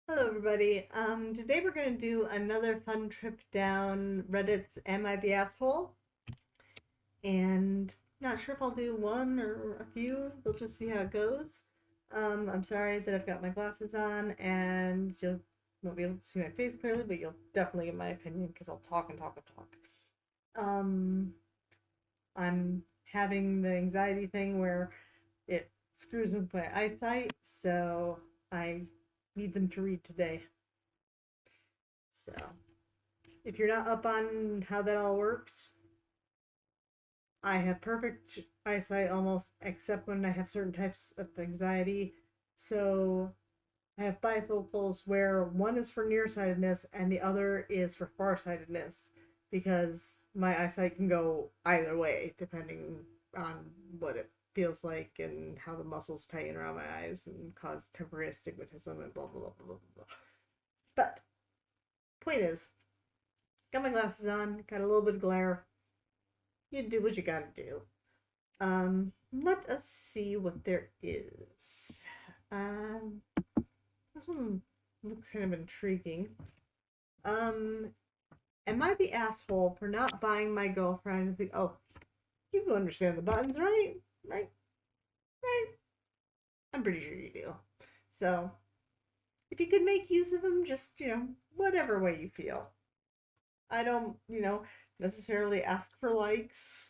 Hello everybody. Today we're going to do another fun trip down Reddit's Am I the Asshole? And not sure if I'll do one or a few. We'll just see how it goes. I'm sorry that I've got my glasses on and you'll won't be able to see my face clearly, but you'll definitely get my opinion because I'll talk and talk and talk. Um, I'm having the anxiety thing where it screws with my eyesight, so I need them to read today. So if you're not up on how that all works, I have perfect eyesight almost, except when I have certain types of anxiety. So I have bifocals where one is for nearsightedness and the other is for farsightedness because my eyesight can go either way depending on what it feels like and how the muscles tighten around my eyes and cause temporary astigmatism and blah blah blah blah blah blah. But point is, got my glasses on, got a little bit of glare. You do what you gotta do. Let us see what there is. Um, this one looks kind of intriguing. Um, am I the asshole for not buying my girlfriend the? Oh, you can understand the buttons, right? Right? Right? I'm pretty sure you do. So, if you could make use of them, just whatever way you feel. I don't, necessarily ask for likes.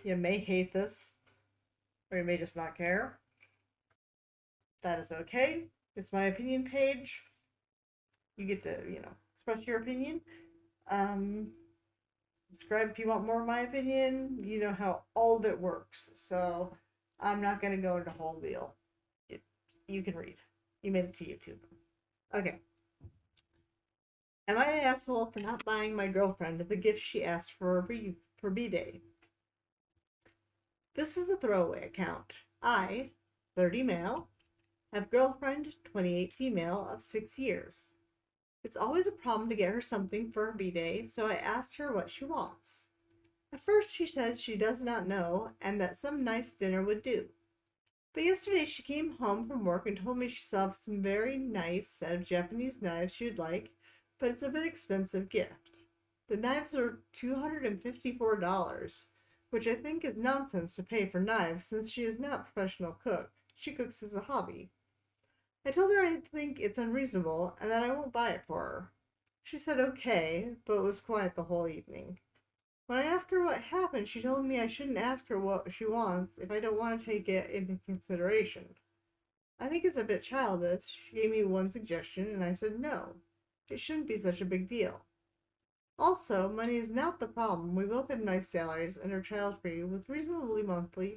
You may hate this, or you may just not care. That is okay. It's my opinion page. You get to, express your opinion. Um, Subscribe if you want more of my opinion. You know how all of it works. So I'm not going to go into whole deal. It, you can read. You made it to YouTube. Okay. Am I an asshole for not buying my girlfriend the gift she asked for B-Day? This is a throwaway account. I, 30 male, have girlfriend 28 female of 6 years. It's always a problem to get her something for her B-Day, so I asked her what she wants. At first she said she does not know and that some nice dinner would do. But yesterday she came home from work and told me she saw some very nice set of Japanese knives she would like, but it's a bit expensive gift. The knives were $254, which I think is nonsense to pay for knives since she is not a professional cook. She cooks as a hobby. I told her I think it's unreasonable and that I won't buy it for her. She said okay, but was quiet the whole evening. When I asked her what happened, she told me I shouldn't ask her what she wants if I don't want to take it into consideration. I think it's a bit childish. She gave me one suggestion and I said no. It shouldn't be such a big deal. Also, money is not the problem. We both have nice salaries and are child free with reasonable monthly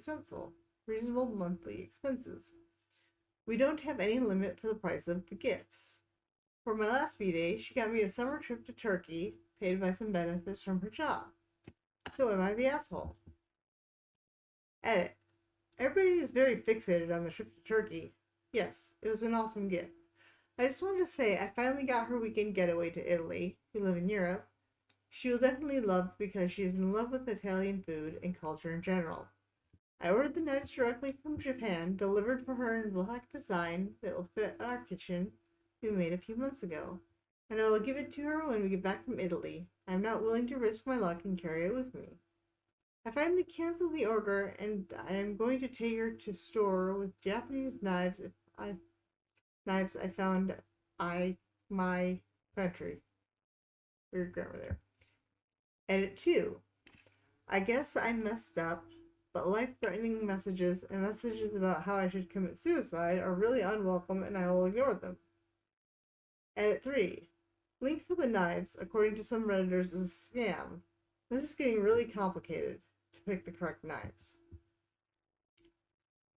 expenses. We don't have any limit for the price of the gifts. For my last B-Day, she got me a summer trip to Turkey, paid by some benefits from her job. So am I the asshole? Edit. Everybody is very fixated on the trip to Turkey. Yes, it was an awesome gift. I just wanted to say I finally got her weekend getaway to Italy. We live in Europe. She will definitely love because she is in love with Italian food and culture in general. I ordered the knives directly from Japan, delivered for her in black design that will fit our kitchen we made a few months ago. And I will give it to her when we get back from Italy. I am not willing to risk my luck and carry it with me. I finally canceled the order and I am going to take her to store with Japanese knives I found my country. Weird grammar there. Edit 2. I guess I messed up, but life-threatening messages and messages about how I should commit suicide are really unwelcome and I will ignore them. Edit 3. Link for the knives, according to some Redditors, is a scam. This is getting really complicated to pick the correct knives.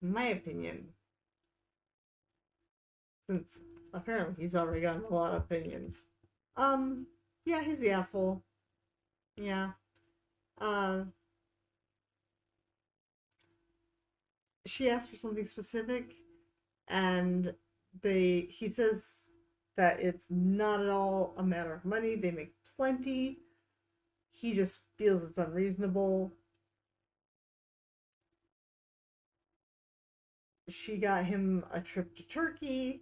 In my opinion, since apparently he's already gotten a lot of opinions. Um, yeah, he's the asshole. Yeah. Uh, she asked for something specific, and he says that it's not at all a matter of money. They make plenty. He just feels it's unreasonable. She got him a trip to Turkey.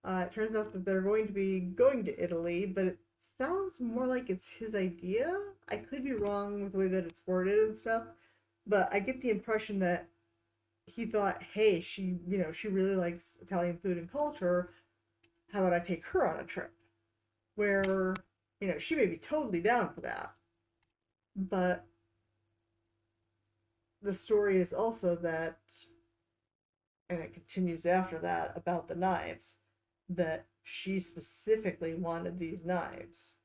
It turns out that they're going to be going to Italy, but it sounds more like it's his idea. I could be wrong with the way that it's worded and stuff, but I get the impression that he thought, hey, she really likes Italian food and culture. How about I take her on a trip? Where, she may be totally down for that. But the story is also that, and it continues after that about the knives, that she specifically wanted these knives.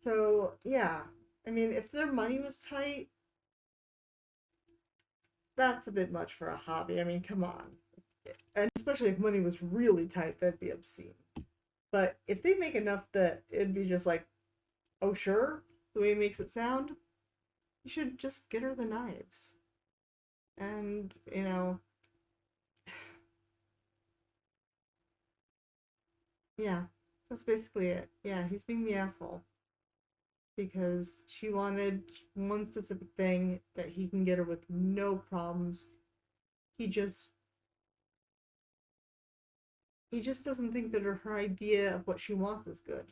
So, yeah. I mean, if their money was tight, that's a bit much for a hobby. I mean, come on. And especially if money was really tight, that'd be obscene. But if they make enough that it'd be just like, oh, sure, the way he makes it sound, you should just get her the knives. And, yeah, that's basically it. Yeah, he's being the asshole. Because she wanted one specific thing that he can get her with no problems. He just he just doesn't think that her idea of what she wants is good.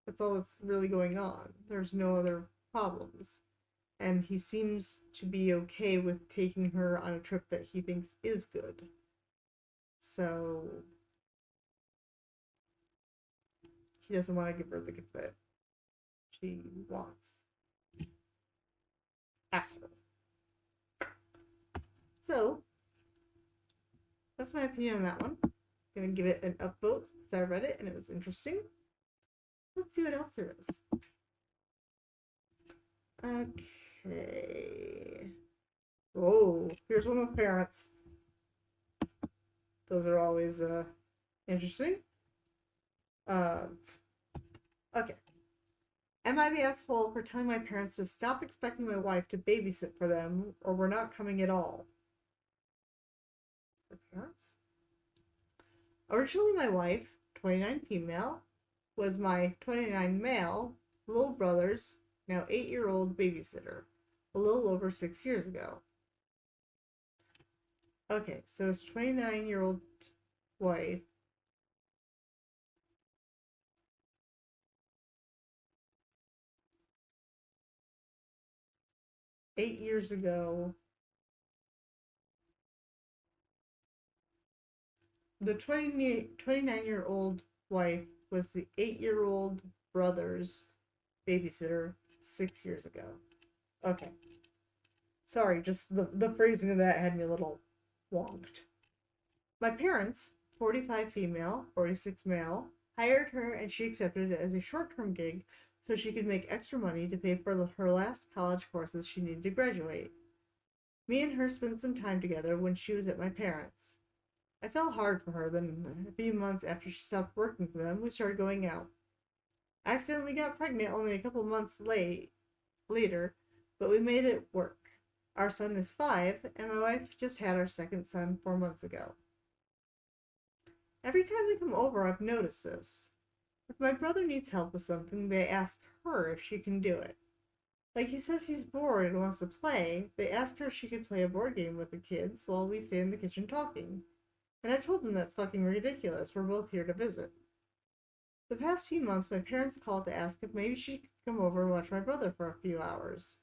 That's all that's really going on. There's no other problems. And he seems to be okay with taking her on a trip that he thinks is good. So he doesn't want to give her the gift that she wants. Asshole. So that's my opinion on that one. I'm gonna give it an upvote since I read it and it was interesting. Let's see what else there is. Okay. Oh, here's one with parents. Those are always interesting. Okay. Am I the asshole for telling my parents to stop expecting my wife to babysit for them, or we're not coming at all? For parents? Originally, my wife, 29 female, was my 29 male little brother's now 8-year-old babysitter, a little over 6 years ago. Okay, so his 29-year-old wife eight years ago. The 29-year-old wife was the 8-year-old brother's babysitter 6 years ago. Okay. Sorry, just the phrasing of that had me a little wonked. My parents, 45 female, 46 male, hired her and she accepted it as a short-term gig so she could make extra money to pay for her last college courses she needed to graduate. Me and her spent some time together when she was at my parents'. I fell hard for her, then a few months after she stopped working for them, we started going out. I accidentally got pregnant only a couple months later, but we made it work. Our son is 5, and my wife just had our second son 4 months ago. Every time they come over, I've noticed this. If my brother needs help with something, they ask her if she can do it. Like he says he's bored and wants to play, they ask her if she could play a board game with the kids while we stay in the kitchen talking. And I told them that's fucking ridiculous. We're both here to visit. The past few months, my parents called to ask if maybe she could come over and watch my brother for a few hours.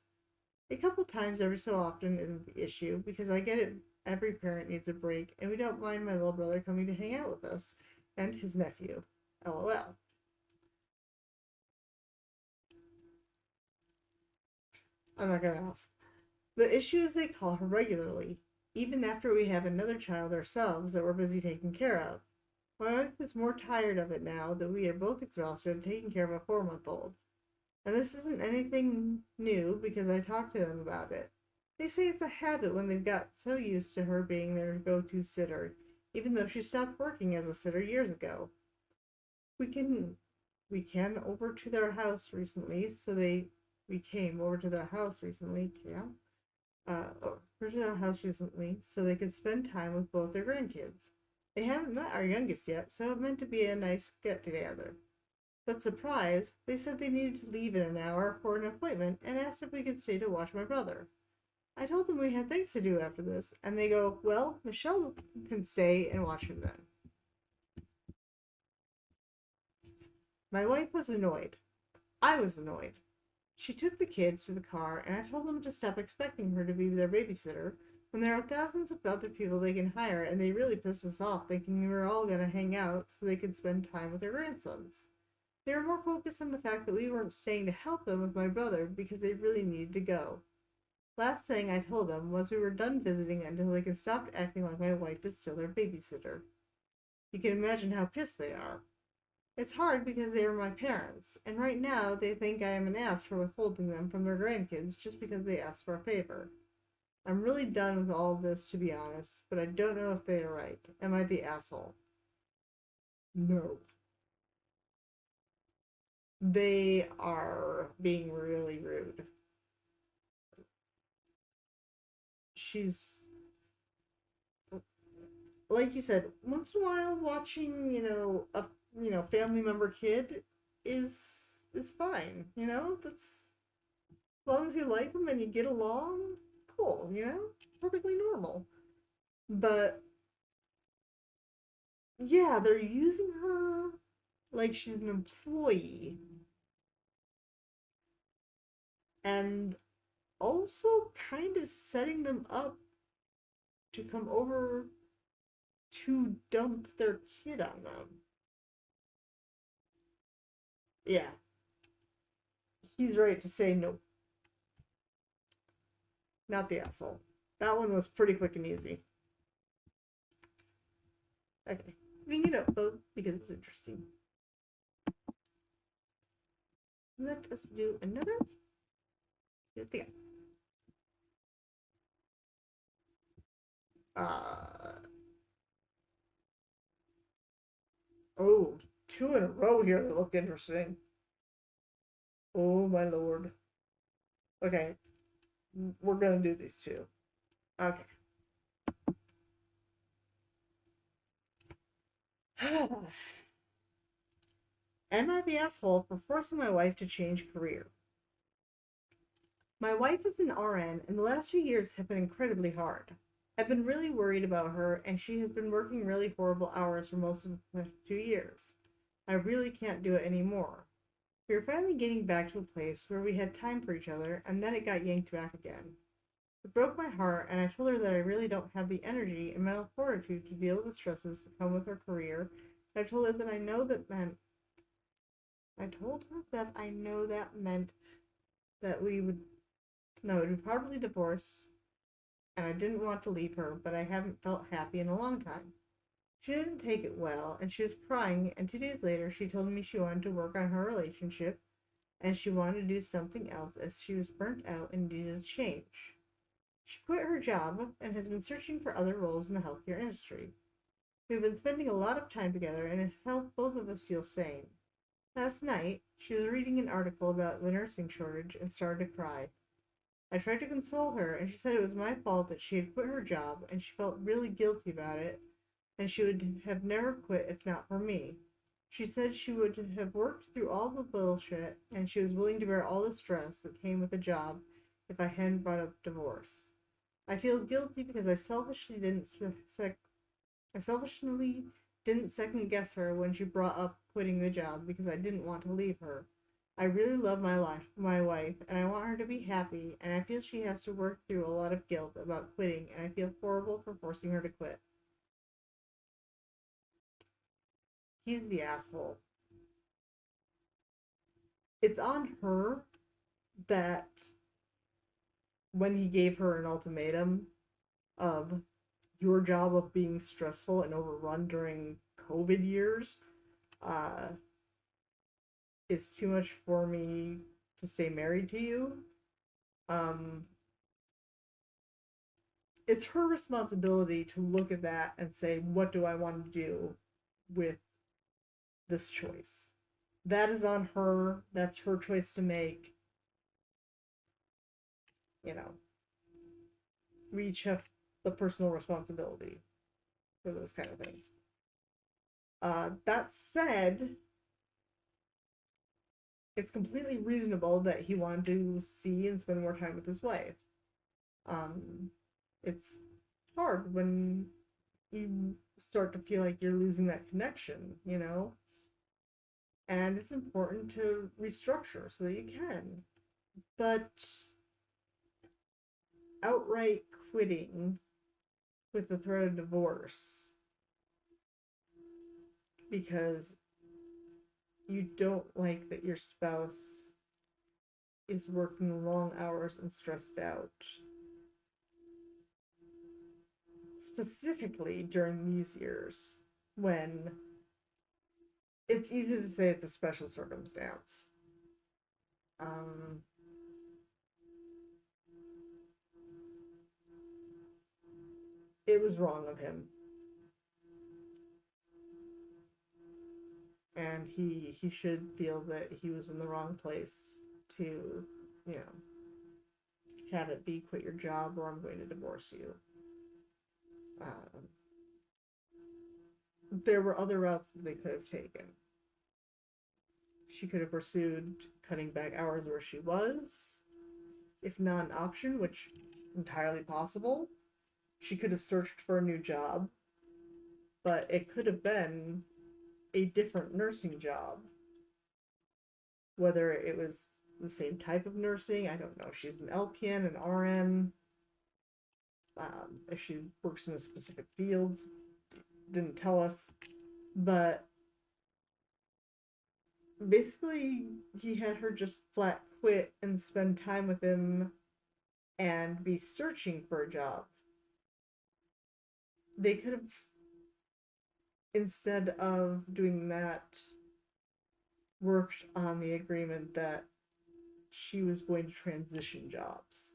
A couple times every so often isn't the issue, because I get it, every parent needs a break, and we don't mind my little brother coming to hang out with us, and his nephew. LOL. I'm not gonna ask. The issue is they call her regularly, even after we have another child ourselves that we're busy taking care of. My wife is more tired of it now that we are both exhausted taking care of a 4-month-old. And this isn't anything new because I talked to them about it. They say it's a habit when they've got so used to her being their go-to sitter, even though she stopped working as a sitter years ago. We came over to their house recently, we came over to their house recently, over to their house recently so they could spend time with both their grandkids. They haven't met our youngest yet, so it meant to be a nice get-together. But surprise, they said they needed to leave in an hour for an appointment and asked if we could stay to watch my brother. I told them we had things to do after this, and they go, well, Michelle can stay and watch him then. My wife was annoyed. I was annoyed. She took the kids to the car, and I told them to stop expecting her to be their babysitter when there are thousands of other people they can hire, and they really pissed us off thinking we were all going to hang out so they could spend time with their grandsons. They were more focused on the fact that we weren't staying to help them with my brother because they really needed to go. Last thing I told them was we were done visiting until they could stop acting like my wife is still their babysitter. You can imagine how pissed they are. It's hard because they are my parents, and right now they think I am an ass for withholding them from their grandkids just because they asked for a favor. I'm really done with all of this, to be honest, but I don't know if they are right. Am I the asshole? No. They are being really rude. She's, like you said, once in a while watching, a family member kid is is fine. That's as long as you like them and you get along, cool. Perfectly normal. But yeah, they're using her like she's an employee, and also kind of setting them up to come over to dump their kid on them. Yeah, he's right to say no. Not the asshole. That one was pretty quick and easy. Okay. We can get both because it's interesting. Let us do another. Here's the oh, two in a row here that look interesting. Oh my lord. Okay, we're gonna do these two. Okay. Am I the asshole for forcing my wife to change career? My wife is an RN, and the last few years have been incredibly hard. I've been really worried about her, and she has been working really horrible hours for most of the 2 years. I really can't do it anymore. We were finally getting back to a place where we had time for each other, and then it got yanked back again. It broke my heart, and I told her that I really don't have the energy and mental fortitude to deal with the stresses that come with her career. I told her that I know that meant that we would no, it would probably divorce, and I didn't want to leave her, but I haven't felt happy in a long time. She didn't take it well, and she was crying, and 2 days later she told me she wanted to work on her relationship, and she wanted to do something else as she was burnt out and needed a change. She quit her job and has been searching for other roles in the healthcare industry. We've been spending a lot of time together, and it's helped both of us feel sane. Last night, she was reading an article about the nursing shortage and started to cry. I tried to console her, and she said it was my fault that she had quit her job, and she felt really guilty about it, and she would have never quit if not for me. She said she would have worked through all the bullshit, and she was willing to bear all the stress that came with the job if I hadn't brought up divorce. I feel guilty because I selfishly didn't second guess her when she brought up quitting the job because I didn't want to leave her. I really love my wife, and I want her to be happy, and I feel she has to work through a lot of guilt about quitting, and I feel horrible for forcing her to quit. He's the asshole. It's on her that when he gave her an ultimatum of your job of being stressful and overrun during COVID years, uh, is too much for me to stay married to you. Um, it's her responsibility to look at that and say, what do I want to do with this choice? That is on her. That's her choice to make. You know, we each have the personal responsibility for those kind of things. That said, it's completely reasonable that he wanted to see and spend more time with his wife. It's hard when you start to feel like you're losing that connection, you know? And it's important to restructure so that you can. But outright quitting with the threat of divorce because you don't like that your spouse is working long hours and stressed out, specifically during these years when it's easy to say it's a special circumstance. Um, it was wrong of him, and he should feel that he was in the wrong place to, you know, have it be quit your job or I'm going to divorce you. Um, there were other routes that they could have taken. She could have pursued cutting back hours where she was, if not an option, which entirely possible. She could have searched for a new job, but it could have been a different nursing job. Whether it was the same type of nursing, I don't know. She's an LPN, an RN. If she works in a specific field, didn't tell us. But basically, he had her just flat quit and spend time with him and be searching for a job. They could have, instead of doing that, worked on the agreement that she was going to transition jobs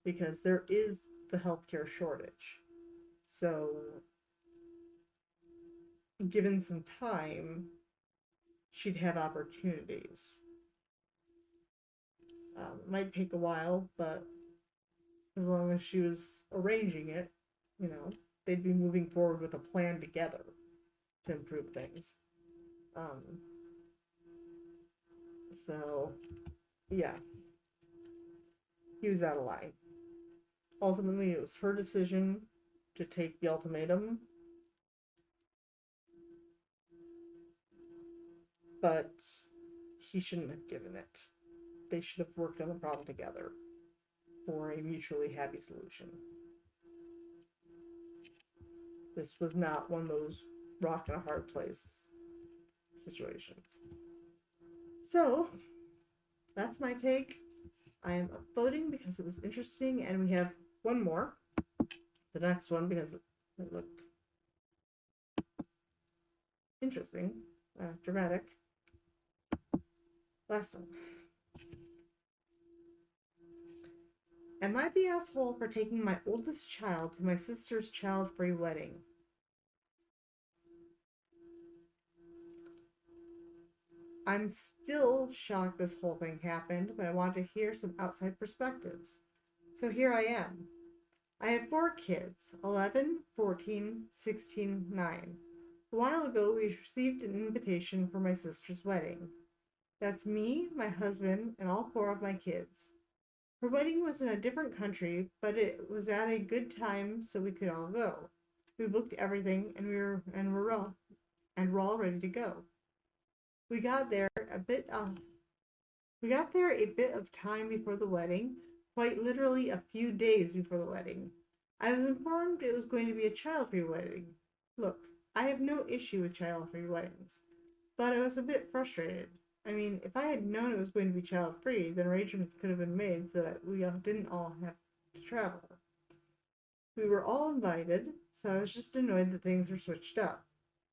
because there is the healthcare shortage. So, given some time, she'd have opportunities. It might take a while, but as long as she was arranging it, you know, they'd be moving forward with a plan together to improve things. Um, so, yeah, he was out of line. Ultimately, it was her decision to take the ultimatum, but he shouldn't have given it. They should have worked on the problem together for a mutually happy solution. This was not one of those rock and a hard place situations. So, that's my take. I am upvoting because it was interesting, and we have one more. The next one, because it looked interesting, dramatic. Last one. Am I the asshole for taking my oldest child to my sister's child-free wedding? I'm still shocked this whole thing happened, but I want to hear some outside perspectives. So here I am. I have 4 kids, 11, 14, 16, 9. A while ago, we received an invitation for my sister's wedding. That's me, my husband, and all 4 of my kids. Her wedding was in a different country, but it was at a good time, so we could all go. We booked everything, and we're all ready to go. We got there a bit of time before the wedding, quite literally a few days before the wedding. I was informed it was going to be a child-free wedding. Look, I have no issue with child-free weddings, but I was a bit frustrated. I mean, if I had known it was going to be child-free, then arrangements could have been made so that we didn't all have to travel. We were all invited, so I was just annoyed that things were switched up.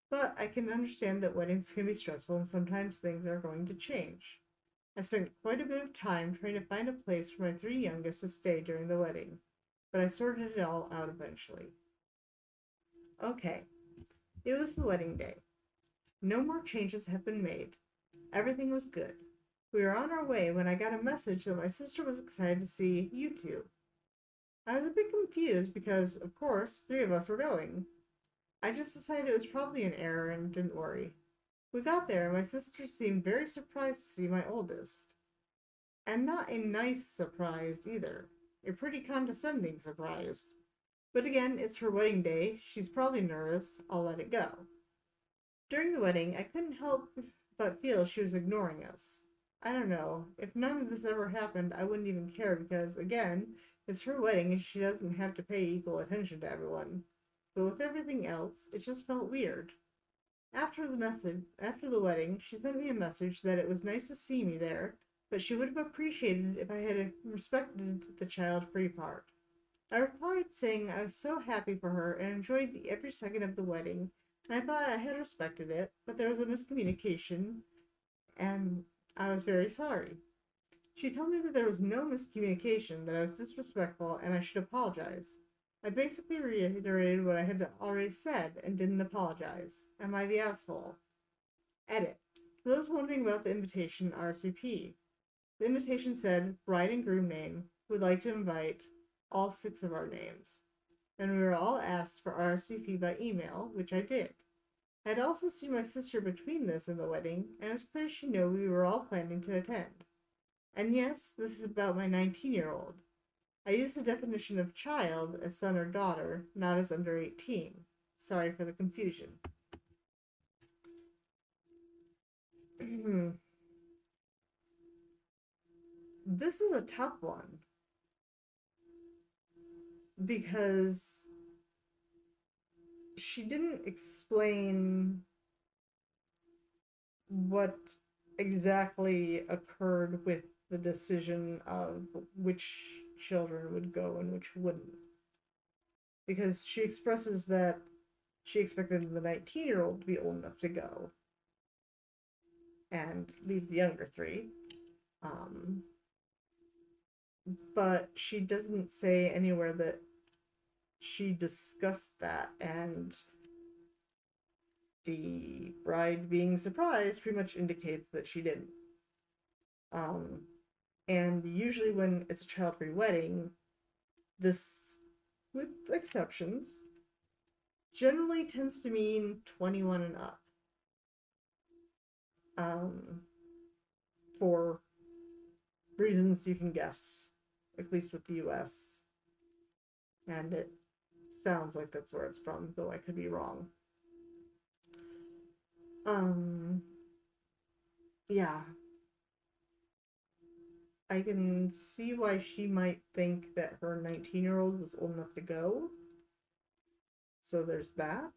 But I can understand that weddings can be stressful and sometimes things are going to change. I spent quite a bit of time trying to find a place for my 3 youngest to stay during the wedding, but I sorted it all out eventually. Okay, it was the wedding day. No more changes have been made. Everything was good. We were on our way when I got a message that my sister was excited to see you 2. I was a bit confused because, of course, 3 of us were going. I just decided it was probably an error and didn't worry. We got there and my sister seemed very surprised to see my oldest. And not a nice surprise either. A pretty condescending surprise. But again, it's her wedding day. She's probably nervous. I'll let it go. During the wedding, I couldn't help but feel she was ignoring us. I don't know. If none of this ever happened, I wouldn't even care because, again, it's her wedding and she doesn't have to pay equal attention to everyone. But with everything else, it just felt weird. After the wedding, she sent me a message that it was nice to see me there, but she would have appreciated if I had respected the child-free part. I replied saying I was so happy for her and enjoyed every second of the wedding, and I thought I had respected it, but there was a miscommunication, and I was very sorry. She told me that there was no miscommunication, that I was disrespectful, and I should apologize. I basically reiterated what I had already said and didn't apologize. Am I the asshole? Edit. For those wondering about the invitation RSVP, the invitation said bride and groom name, would like to invite all 6 of our names. And we were all asked for RSVP by email, which I did. I had also seen my sister between this and the wedding, and it was clear she knew we were all planning to attend. And yes, this is about my 19-year-old. I used the definition of child as son or daughter, not as under 18. Sorry for the confusion. This is a tough one because she didn't explain what exactly occurred with the decision of which children would go and which wouldn't. Because she expresses that she expected the 19-year-old to be old enough to go and leave the younger 3. But she doesn't say anywhere that she discussed that, and the bride being surprised pretty much indicates that she didn't. And usually when it's a child-free wedding, this, with exceptions, generally tends to mean 21 and up. For reasons you can guess, at least with the US. And it sounds like that's where it's from, though I could be wrong. Yeah. I can see why she might think that her 19-year-old was old enough to go. So there's that.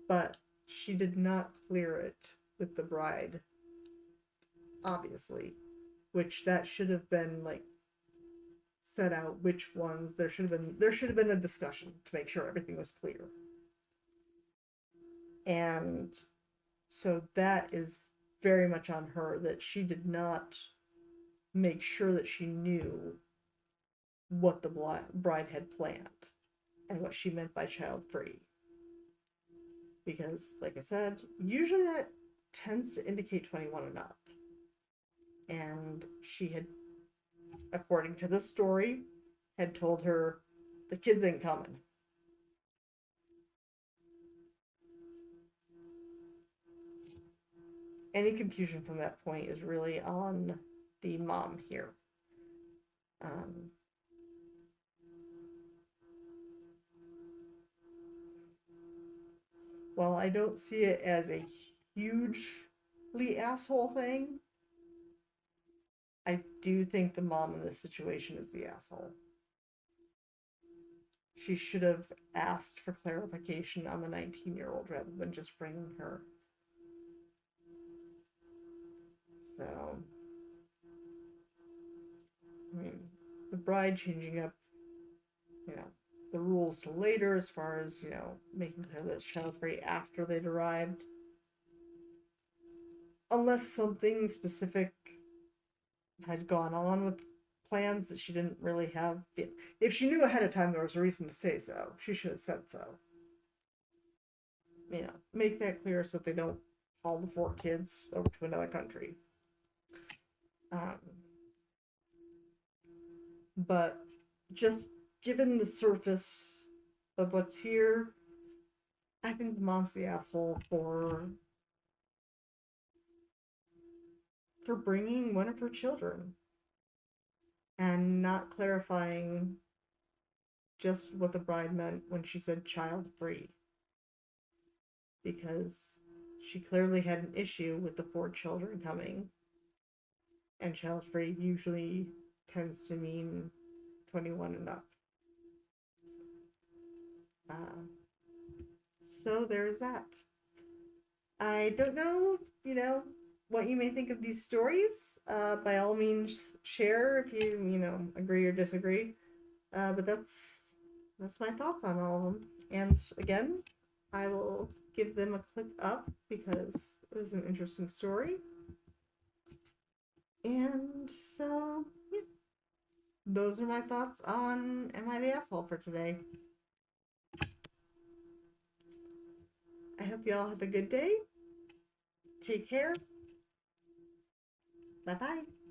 But she did not clear it with the bride, obviously. Which that should have been like set out which ones there should have been a discussion to make sure everything was clear. And so that is very much on her, that she did not make sure that she knew what the bride had planned and what she meant by child-free. Because, like I said, usually that tends to indicate 21 and up. And she had, according to this story, had told her, the kids ain't coming. Any confusion from that point is really on the mom here. While I don't see it as a hugely asshole thing, I do think the mom in this situation is the asshole. She should have asked for clarification on the 19-year-old rather than just bringing her. So, the bride changing up, the rules to later as far as, making clear that it's child-free after they'd arrived. Unless something specific had gone on with plans that she didn't really have. If she knew ahead of time there was a reason to say so, she should have said so. Make that clear so that they don't haul the 4 kids over to another country. But just given the surface of what's here, I think the mom's the asshole for bringing one of her children. and not clarifying just what the bride meant when she said child free, because she clearly had an issue with the 4 children coming, and child free usually tends to mean 21 and up. Uh, so there's that. I don't know, what you may think of these stories. By all means, share if you agree or disagree. But that's my thoughts on all of them. And again, I will give them a click up because it was an interesting story. And so, yeah, those are my thoughts on Am I the Asshole for today. I hope you all have a good day. Take care. Bye bye.